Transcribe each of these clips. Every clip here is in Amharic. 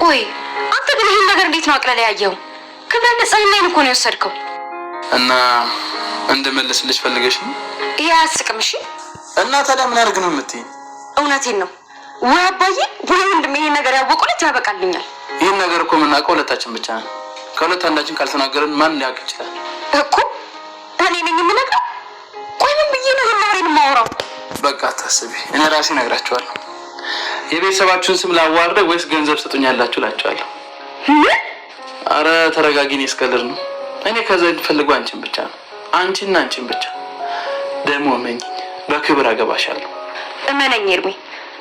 ቆይ አንተ ግን ይሄን ነገር እንዴት ነው አቅለለ ያየው? ክብረ ንጽህናዬን እኮ ነው የወሰድከው። እና እንደመለስልሽ ፈልገሽ ነው? ይሄ አያስቅም። እሺ እና ታዲያ ምን አድርግ ነው የምትይኝ? እውነቴን ነው ወይ አባዬ ወይ ወንድሜ ይሄን ነገር ያወቁለት ያበቃልኛል። ይሄን ነገር እኮ የምናውቀው ሁለታችን ብቻ ነን። ከሁለት አንዳችን ካልተናገረን ማን ሊያውቅ ይችላል? እኮ እኔ ነኝ የምነግረው። ቆይ ምን ብዬ ነው ይሄን ማውራው? በቃ አታስቢ፣ እኔ ራሴ እነግራቸዋለሁ። የቤተሰባችሁን ስም ላዋርደ ወይስ ገንዘብ ሰጡኛላችሁ እላቸዋለሁ። አረ ተረጋጊኝ፣ እስከልር ነው። እኔ ከዛ ፈልጎ አንቺን ብቻ ነው፣ አንቺና አንቺን ብቻ። ደግሞ እመኚኝ፣ በክብር አገባሻለሁ። እመነኝ ኤርሚ፣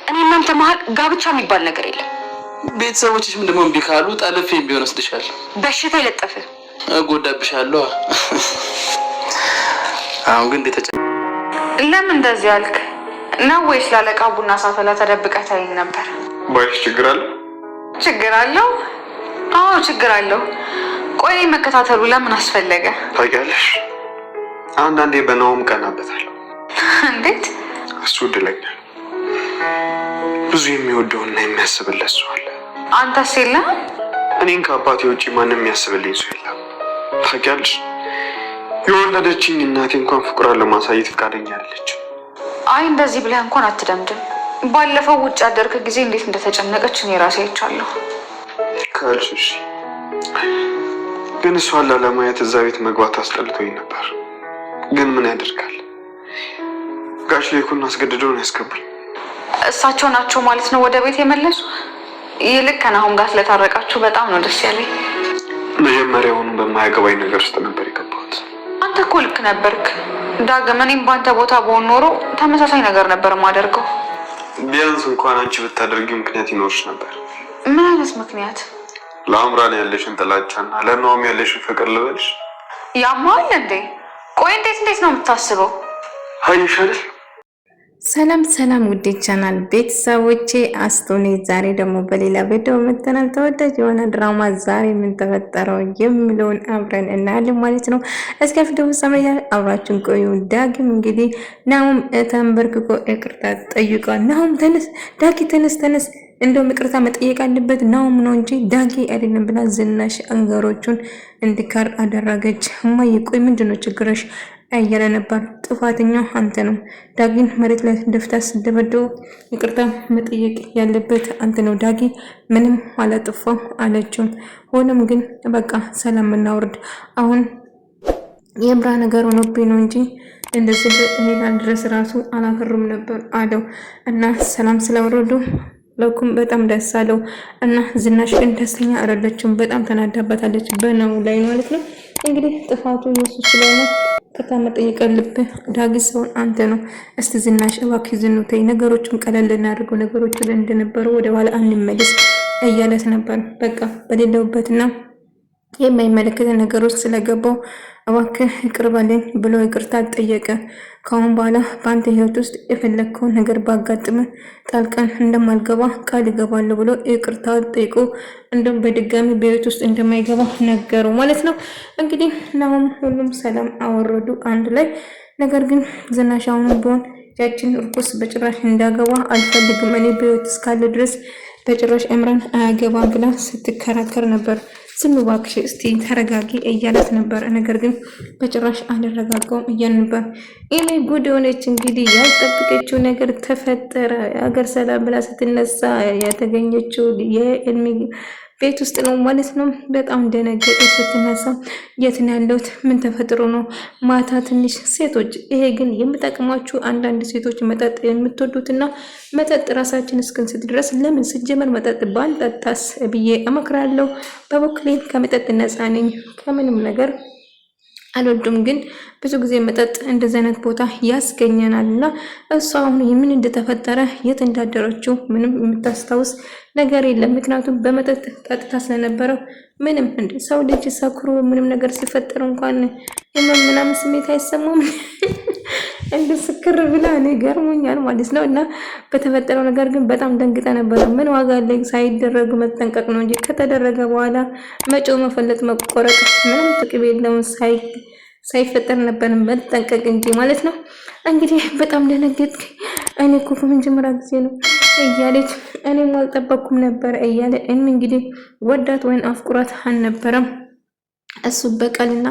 እኔ እናንተ መሀል ጋብቻ የሚባል ነገር የለም። ቤተሰቦችሽም ደግሞ እምቢ ካሉ ጠልፌም ቢሆን ወስድሻለሁ። በሽታ ይለጠፍ እጎዳብሻለሁ። አሁን ግን እንዴት ለምን እንደዚህ አልክ? ነው ወይስ ላለቃ ቡና ሳፈላ ተደብቀህ ታይኝ ነበር? ባይሽ ችግር አለ? ችግር አለው? አዎ ችግር አለው። ቆይ መከታተሉ ለምን አስፈለገ? ታውቂያለሽ፣ አንዳንዴ በናውም ቀናበታለሁ። እንዴት? እሱ እድለኛ ነው። ብዙ የሚወደውና የሚያስብለት ሰው አለ። አንተስ የለህም? እኔን ከአባቴ ውጭ ማንም የሚያስብልኝ ሰው የለም። ታውቂያለሽ፣ የወለደችኝ እናቴ እንኳን ፍቅሯን ለማሳየት ፈቃደኛ አይደለች። አይ እንደዚህ ብለህ እንኳን አትደምድም። ባለፈው ውጭ ያደርክ ጊዜ እንዴት እንደተጨነቀች እኔ ራሴ አይቻለሁ። ካልሽ ግን እሷን ላለማየት እዛ ቤት መግባት አስጠልቶኝ ነበር። ግን ምን ያደርጋል፣ ጋሽ ሌኩን አስገድደው ነው ያስገቡኝ። እሳቸው ናቸው ማለት ነው ወደ ቤት የመለሱ? ይልቅ ከናሁም ጋር ስለታረቃችሁ በጣም ነው ደስ ያለኝ። መጀመሪያውኑ በማያገባኝ ነገር ውስጥ ነበር የገባሁት። አንተ እኮ ልክ ነበርክ ዳግም። እኔም በአንተ ቦታ በሆን ኖሮ ተመሳሳይ ነገር ነበር የማደርገው። ቢያንስ እንኳን አንቺ ብታደርጊ ምክንያት ይኖርሽ ነበር። ምን አይነት ምክንያት? ለአምራን ያለሽን ጥላቻና ለናውም ያለሽን ፍቅር ልበልሽ? ያማል እንዴ? ቆይ እንዴት ነው የምታስበው? አይሻልሽ? ሰላም ሰላም ውዴ ቻናል ቤተሰቦቼ፣ አስቶኔ ዛሬ ደግሞ በሌላ ቪዲዮ መጥተናል። ተወዳጅ የሆነ ድራማ ዛሬ ምን ተፈጠረው የሚለውን አብረን እናያለን ማለት ነው። እስከ ቪዲዮ ፍጻሜ አብራችሁን ቆዩ። ዳግም እንግዲህ ናሁም ተንበርክኮ ይቅርታ ጠይቋል። ናሁም ተነስ ዳጊ ተነስ፣ እንደውም ይቅርታ መጠየቅ አለበት ናሁም ነው እንጂ ዳጊ አይደለም ብላ ዝናሽ አንገሮቹን እንዲካር አደረገች። እማዬ ቆይ ምንድነው ችግርሽ እያለ ነበር። ጥፋተኛው አንተ ነው፣ ዳጊን መሬት ላይ ደፍታ ስደበደው ይቅርታ መጠየቅ ያለበት አንተ ነው፣ ዳጊ ምንም አላጠፋም አለችው። ሆኖም ግን በቃ ሰላም እናውርድ፣ አሁን የምራ ነገር ሆኖብኝ ነው እንጂ እንደዚህ ሌላ ድረስ ራሱ አላፈሩም ነበር አለው። እና ሰላም ስለወረዱ ለኩም በጣም ደስ አለው። እና ዝናሽ ግን ደስተኛ አይደለችም፣ በጣም ተናዳባታለች በናው ላይ ማለት ነው። እንግዲህ ጥፋቱ የሱ ስለሆነ ቅጣ መጠየቅ አለብህ ዳጊ፣ ሰውን አንተ ነው። እስቲ ዝናሽ እባክህ ዝኑ ተይ፣ ነገሮችን ቀለል እናድርገው፣ ነገሮችን እንደነበሩ ወደ ኋላ አንመለስ እያለት ነበር። በቃ በሌለውበትና የማይመለከተ ነገሮች ስለገባው እባክህ ይቅር በለኝ ብሎ ይቅርታ ጠየቀ። ከአሁን በኋላ በአንተ ህይወት ውስጥ የፈለግከውን ነገር ባጋጥም ጣልቃን እንደማልገባ ቃል ይገባለሁ ብሎ ይቅርታ ጠይቆ እንደውም በድጋሚ በህይወት ውስጥ እንደማይገባ ነገሩ ማለት ነው። እንግዲህ ናሁም ሁሉም ሰላም አወረዱ አንድ ላይ። ነገር ግን ዝናሽ አሁንም ቢሆን ያችን እርኩስ በጭራሽ እንዳገባ አልፈልግም፣ እኔ በህይወት እስካለ ድረስ በጭራሽ እምራን አያገባም ብላ ስትከራከር ነበር። ዝም እባክሽ እስቲ ተረጋጊ እያላት ነበር። ነገር ግን በጭራሽ አልረጋጋውም እያለ ነበር። እኔ ጉድ ሆነች። እንግዲህ ያልጠበቀችው ነገር ተፈጠረ። የሀገር ሰላም ብላ ስትነሳ ያተገኘችው የኤልሚ ቤት ውስጥ ነው ማለት ነው። በጣም ደነገጠች ስትነሳ። የት ነው ያለሁት? ምን ተፈጥሮ ነው? ማታ ትንሽ ሴቶች፣ ይሄ ግን የምጠቅማችሁ አንዳንድ ሴቶች መጠጥ የምትወዱትና መጠጥ ራሳችን እስክንስት ድረስ ለምን ስጀመር መጠጥ ባልጠጣስ ብዬ እመክራለሁ። በበኩሌ ከመጠጥ ነፃ ነኝ፣ ከምንም ነገር አልወዱም። ግን ብዙ ጊዜ መጠጥ እንደዚህ አይነት ቦታ ያስገኘናልና እሷ አሁን ምን እንደተፈጠረ የት እንዳደረችው ምንም የምታስታውስ ነገር የለም። ምክንያቱም በመጠጥ ጠጥታ ስለነበረው ምንም እንደ ሰው ልጅ ሰክሮ ምንም ነገር ሲፈጠር እንኳን ምናምን ስሜት አይሰማም። እንደ ስክር ብላ እኔ ገርሞኛል ማለት ነው። እና በተፈጠረው ነገር ግን በጣም ደንግጣ ነበር። ምን ዋጋ አለ? ሳይደረግ መጠንቀቅ ነው እንጂ ከተደረገ በኋላ መጮህ፣ መፈለጥ፣ መቆረጥ ምንም ጥቅም የለውም። ሳይፈጠር ነበር መጠንቀቅ እንጂ ማለት ነው። እንግዲህ በጣም ደነገጥኩ። እኔ እኮ ከመጀመሪያ ጊዜ ነው እያለች እኔም አልጠበኩም ነበር እያለ እንግዲህ ወዳት ወይን አፍቁራት አልነበረም። እሱ በቀልና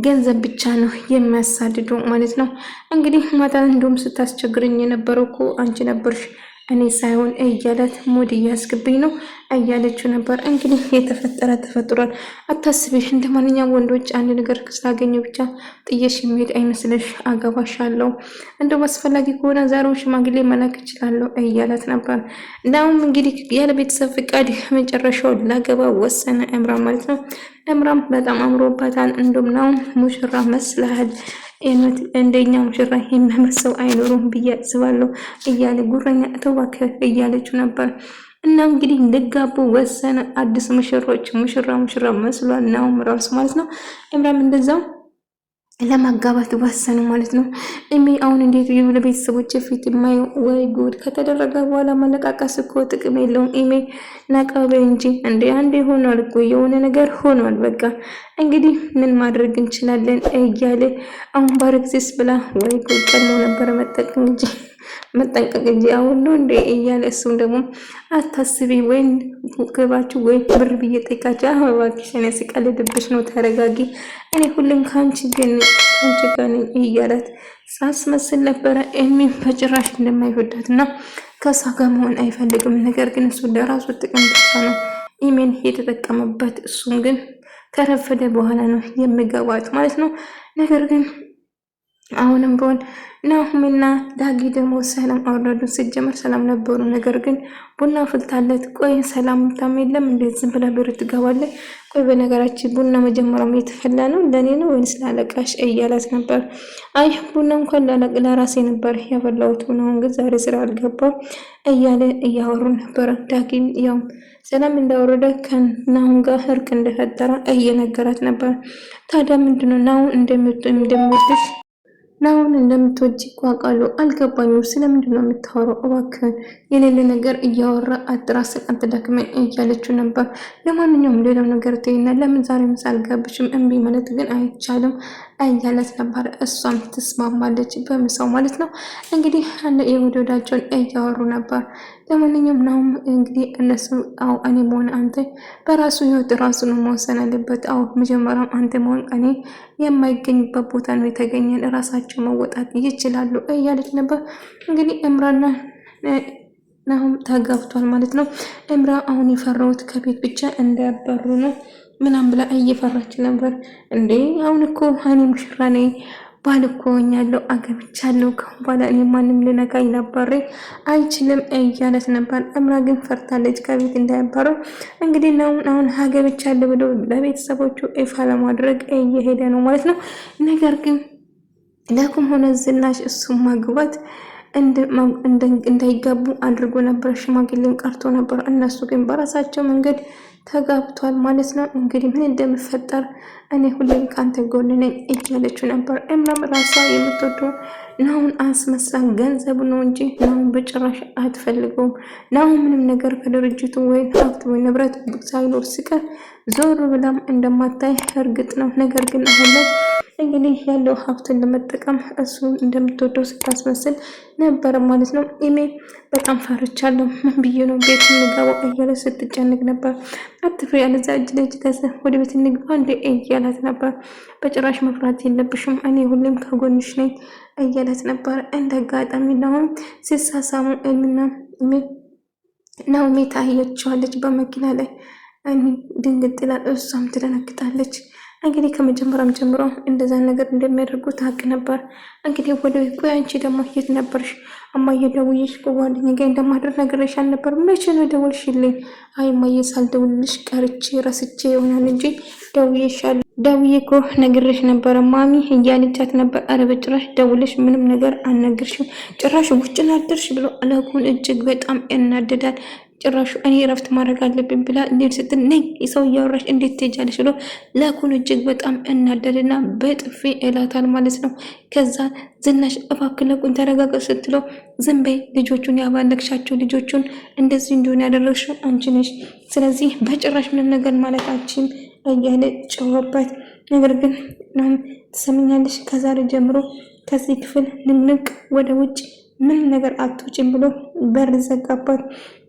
ገንዘብ ብቻ ነው የሚያሳድደው ማለት ነው። እንግዲህ ማታ እንደውም ስታስቸግረኝ የነበረው እኮ አንቺ ነበርሽ እኔ ሳይሆን እያለት ሙድ እያስገብኝ ነው እያለችው ነበር። እንግዲህ የተፈጠረ ተፈጥሯል፣ አታስቢሽ። እንደ ማንኛውም ወንዶች አንድ ነገር ስላገኘው ብቻ ጥየሽ የሚሄድ አይመስልሽ፣ አገባሻለሁ፣ እንደው አስፈላጊ ከሆነ ዛሬው ሽማግሌ መላክ እችላለሁ እያለት ነበር። እናም እንግዲህ ያለ ቤተሰብ ፍቃድ መጨረሻው ላገባ ወሰነ ኤምራን ማለት ነው። ኤምራን በጣም አምሮባታል። እንደውም ነው ሙሽራ መስለሃል፣ እንደኛ ሙሽራ የሚያመሰው አይኖሩም ብዬ አስባለሁ እያለ ጉረኛ ተዋከ እያለችው ነበር። እና እንግዲህ ልጋቡ ወሰነ። አዲስ ሙሽሮች ሙሽራ መስሏል ነው ራሱ ማለት ነው። ኤምራን እንደዛው ለማጋባት ወሰኑ ማለት ነው። አሁን እንዴት ይሉ ለቤተሰቦች ፊት የማየው ወይ ጉድ! ከተደረገ በኋላ መለቃቀስ እኮ ጥቅም የለውም። ነቃበ እንጂ አንዴ ሆኗል እኮ የሆነ ነገር ሆኗል። በቃ እንግዲህ ምን ማድረግ እንችላለን እያለ አሁን ባረግዝስ ብላ ወይ ጉድ! ቀድሞ ነበረ መጠንቀቅ እንጂ አሁን ነው እንዴ እያለ እሱም ደግሞ አታስቢ፣ ወይን ግባችሁ ወይ ብር ብዬ ጠይቃቸው። እባክሽ እኔ ስቀልድብሽ ነው፣ ተረጋጊ፣ እኔ ሁሉም ከአንቺ ጋር ነኝ እያላት ሳስመስል ነበረ። በጭራሽ እንደማይወዳትና ከሷ ጋር መሆን አይፈልግም። ነገር ግን እሱ ለራሱ ጥቅም ብቻ ነው ኢሜን የተጠቀመበት። እሱም ግን ከረፈደ በኋላ ነው የሚገባት ማለት ነው። ነገር ግን አሁንም ቢሆን ናሁምና ዳጊ ደግሞ ሰላም አወረዱ። ሲጀመር ሰላም ነበሩ። ነገር ግን ቡና ፍልታለት፣ ቆይ ሰላም ታም የለም እንዴት ዝም ብለህ ብር ትገባለህ? ቆይ በነገራችን ቡና መጀመሪያም የተፈላ ነው ለኔ ነው ወይስ ላለቃሽ እያላት ነበር። አይ ቡና እንኳን ለራሴ ነበር ያፈላሁት፣ ቡናውን ግን ዛሬ ስራ አልገባም እያለ እያወሩ ነበር። ዳጊም ያው ሰላም እንዳወረደ ከናሁን ጋር እርቅ እንደፈጠረ እየነገራት ነበር። ታዲያ ምንድነው ናሁን እንደምትወድሽ ናሁን እንደምትወጂ ቋቃሉ አልገባኝም። ስለምንድን ነው የምታወራው? እባክህ የሌለ ነገር እያወራ አጥራስን አትደክመኝ እያለችው ነበር። ለማንኛውም ሌላው ነገር ተይና ለምን ዛሬ ምሳ አልጋብሽም? እምቢ ማለት ግን አይቻልም እያለት ነበር። እሷም ትስማማለች በምሳው ማለት ነው። እንግዲህ የወዳጃቸውን እያወሩ ነበር። ለማንኛውም ናሁም እንግዲህ እነሱ እኔ መሆን አንተ በራሱ ህይወት ራሱ ነው መወሰን አለበት። መጀመሪያም አንተ መሆን እኔ የማይገኝበት ቦታ ነው የተገኘን፣ ራሳቸው መወጣት ይችላሉ እያለች ነበር። እንግዲህ እምራና ናሁም ተጋብቷል ማለት ነው። እምራ አሁን የፈራሁት ከቤት ብቻ እንዳያባሩ ነው ምናምን ብላ እየፈራች ነበር። እንዴ አሁን እኮ እኔ ሙሽራ ነኝ፣ ባል እኮ ሆኛለሁ፣ አገብቻለሁ፣ ከአሁን በኋላ እኔ ማንም ልነካኝ ሊያባረኝ አይችልም እያለት ነበር። እምራ ግን ፈርታለች ከቤት እንዳያባረው። እንግዲህ አሁን አገብቻለሁ ብሎ ለቤተሰቦቹ ይፋ ለማድረግ እየሄደ ነው ማለት ነው። ነገር ግን ለኩም ሆነ ዝናሽ እሱ ማግባት እንዳይጋቡ አድርጎ ነበር። ሽማግሌን ቀርቶ ነበር። እነሱ ግን በራሳቸው መንገድ ተጋብቷል ማለት ነው። እንግዲህ ምን እንደሚፈጠር እኔ ሁሌም ካንተ ጎን ነኝ እያለችው ነበር። እምራም ራሷ የምትወደው ናሁን አስመስላ ገንዘቡ ነው እንጂ ናሁን በጭራሽ አትፈልገውም። ናሁን ምንም ነገር ከድርጅቱ ወይ ሀብት ወይ ንብረት ሳይኖር ሲቀር ዞር ብላም እንደማታይ እርግጥ ነው። ነገር ግን አሁን ላይ እንግዲህ ያለው ሀብትን ለመጠቀም እሱ እንደምትወደው ስታስመስል ነበር ማለት ነው። በጣም ፈርቻለሁ፣ ምን ብዬ ነው ቤት እንገባው እያለ ስትጨንቅ ነበር። አትፍሪ፣ ያለዛ እጅ ለእጅ ወደ ቤት እንግባ እንደ እያላት ነበር። በጭራሽ መፍራት የለብሽም፣ እኔ ሁሌም ከጎንሽ ነኝ እያላት ነበር። እንደ አጋጣሚ ናሁም ሲሳሳሙ ናሁም ታያቸዋለች በመኪና ላይ ድንግጥ ይላል። እሷም ትደነግጣለች። እንግዲህ ከመጀመሪያም ጀምሮ እንደዛ ነገር እንደሚያደርጉ ታውቅ ነበር። እንግዲህ ወደ ቆይ አንቺ ደግሞ የት ነበርሽ? እማዬ ደውዬሽ ከጓደኛዬ ጋር እንደማድረግ ነግሬሽ አልነበር? መቼ ነው ደወልሽልኝ? አይ እማዬ ሳልደውልልሽ ቀርቼ ረስቼ ይሆናል እንጂ ደውዬሻለሁ። ደውዬ እኮ ነግሬሽ ነበረ ማሚ እያለቻት ነበር። ኧረ በጭራሽ ደውልሽ ምንም ነገር አልነግርሽም፣ ጭራሽ ውጭ ናደርሽ ብሎ አለኩን እጅግ በጣም ያናደዳል። ጭራሹ እኔ እረፍት ማድረግ አለብኝ ብላ እንዴት ስትል ነይ ሰው እያወራሽ እንዴት ትሄጃለሽ ብሎ ላኩን እጅግ በጣም እናደድና በጥፊ እላታል ማለት ነው። ከዛ ዝናሽ እባክህ ለቁን ተረጋጋ ስትለው ዝም በይ፣ ልጆቹን ያባለግሻቸው ልጆቹን እንደዚህ እንዲሆን ያደረግሽው አንቺ ነሽ፣ ስለዚህ በጭራሽ ምንም ነገር ማለታችን እያለ ጨወበት። ነገር ግን ትሰምኛለሽ፣ ከዛሬ ጀምሮ ከዚህ ክፍል ንቅንቅ ወደ ውጭ ምን ነገር አትውጪም ብሎ በር ዘጋባት።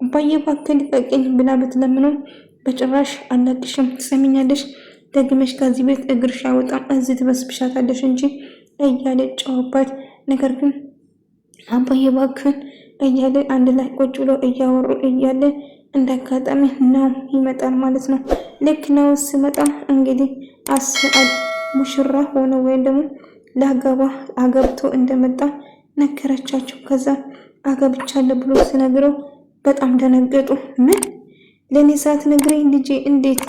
አባዬ እባክህ ልቀቂኝ ብላ ብትለምነው በጭራሽ አልለቅሽም፣ ትሰሚኛለሽ? ደግመሽ ከዚህ ቤት እግርሽ አይወጣም፣ እዚህ ትበስብሻታለሽ እንጂ እያለ ጨዋባት። ነገር ግን አባዬ እባክህን እያለ አንድ ላይ ቁጭ ብሎ እያወሩ እያለ እንዳጋጣሚ ነው ይመጣል ማለት ነው። ልክ ነው ሲመጣ እንግዲህ አስአል ሙሽራ ሆነ ወይም ደግሞ ለአገባ አገብቶ እንደመጣ ነገረቻቸው። ከዛ አገብቻለሁ ብሎ ሲነግረው በጣም ደነገጡ። ምን ለኔ ሳትነግረኝ ልጄ እንዴት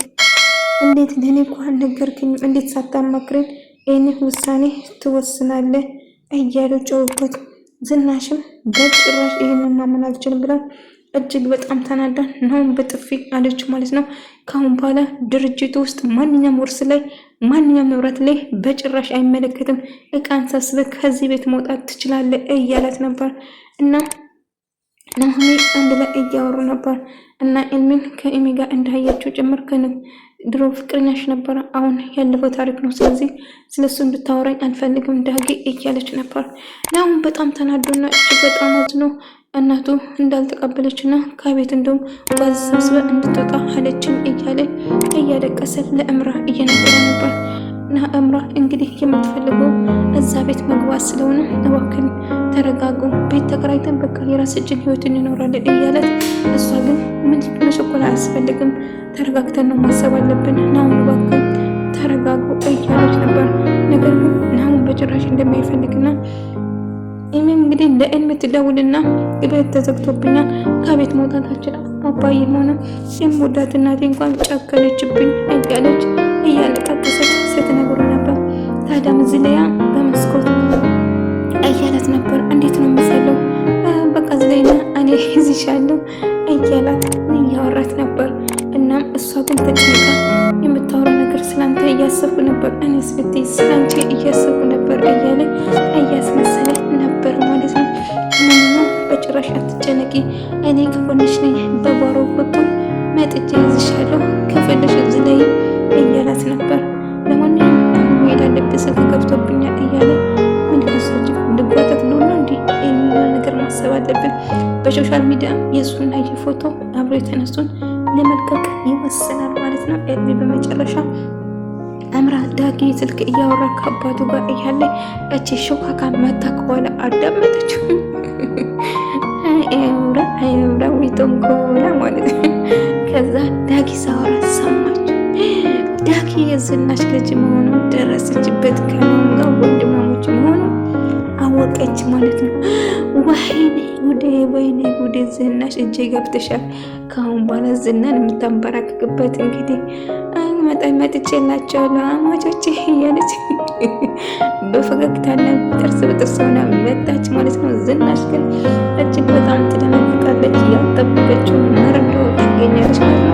ለኔ እኮ አልነገርክኝም? እንዴት ሳታማክረኝ ይህን ውሳኔ ትወስናለህ? እያሉ ጨውበት። ዝናሽም በጭራሽ ይህንን ማመን አልችልም ብላ እጅግ በጣም ተናዳ ነው በጥፊ አለች ማለት ነው። ካሁን በኋላ ድርጅቱ ውስጥ ማንኛውም ውርስ ላይ ማንኛውም ንብረት ላይ በጭራሽ አይመለከትም፣ እቃን ሰብስበህ ከዚህ ቤት መውጣት ትችላለህ እያላት ነበር። እና ናሆሜ አንድ ላይ እያወሩ ነበር እና ኤልሚን ከኤሚ ጋር እንዳያቸው ጭምር ድሮ ፍቅረኛሽ ነበረ፣ አሁን ያለፈው ታሪክ ነው፣ ስለዚህ ስለሱ እንድታወራኝ አልፈልግም ዳጊ እያለች ነበር። ናሁም በጣም ተናዶና እጅግ በጣም አዝኖ እናቱ እንዳልተቀበለችና ከቤት እንደውም ጓዝ ሰብስበ እንድትወጣ አለችኝ እያለ እያለቀሰ ለእምራ እየነገረ ነበር። እና እምራ እንግዲህ የምትፈልገው እዛ ቤት መግባት ስለሆነ እባክን ተረጋጉ፣ ቤት ተከራይተን በቃ የራሳችን ህይወት እንኖራለን እያለት፣ እሷ ግን ምን መቸኮል አያስፈልግም፣ ተረጋግተን ነው ማሰብ አለብን፣ ናሁን እባክን ተረጋጉ እያለች ነበር። ነገር ግን ናሁን በጭራሽ እንደማይፈልግና ኤሚም እንግዲህ ለኤልሚ ትደውልና ቤት ተዘግቶብኛል፣ ከቤት መውጣታችን አባዬ ሆነ የምወዳት እናቴ እንኳን ጨከነችብኝ እያለች እያለቀሰች ስትነግረው ነበር። ታዲያም ዝለያ በመስኮት እያላት ነበር። እንዴት ነው የምሰለው? በቃ ዝለይና እኔ ይዝሻለሁ እያላት እያወራት ነበር። እናም እሷ ግን ተጨንቃ የምታወራው ነገር ስላንተ እያሰብኩ ነበር፣ እኔ ስብቴ ስላንቺ እያሰብኩ ነበር እያለ እያስመሰለ ነበር ማለት ነው። ምንም በጭራሽ አትጨነቂ፣ እኔ ከጎንሽ ነኝ፣ በጓሮ በኩል መጥቼ ይዝሻለሁ፣ ከፈለሽ እዚህ ላይ እያላት ነበር። ለማንኛውም መሄድ አለብኝ ስልክ ገብቶብኛል እያለ ምን ከሰች ልጓጠት ሎ ነው እንዲህ የሚባል ነገር ማሰብ አለብን። በሶሻል ሚዲያ የእሱና የፎቶ አብሮ የተነሱን ለመልቀቅ ይወስናል ማለት ነው። ኤልሚ በመጨረሻ አምራ ዳጊ ስልክ እያወራ ከአባቱ ጋር እያለ እቺ ሾካካ መታ ከኋላ አዳመጠችው። አምራ ዊቶንኮላ ማለት ነው። ከዛ ዳጊ ሳወራ ሰማች። ዳጊ የዝናሽ ልጅ መሆኑን ደረሰችበት። ከማን ጋር ወንድማሞች መሆኑ አወቀች ማለት ነው። ወይኔ ጉዴ፣ ወይኔ ጉዴ፣ ዝናሽ እጄ ገብተሻል። ከአሁን በኋላ ዝናን የምታንበራክክበት እንግዲህ መጥቼላቸዋለሁ አማቾቼ እያለች በፈገግታና ጥርስ በጥርስ ሆና መጣች ማለት ነው። ዝናሽ ግን እጅግ በጣም ትደነግጣለች። ያልጠበቀችውን መርዶ ታገኛለች ማለት ነው።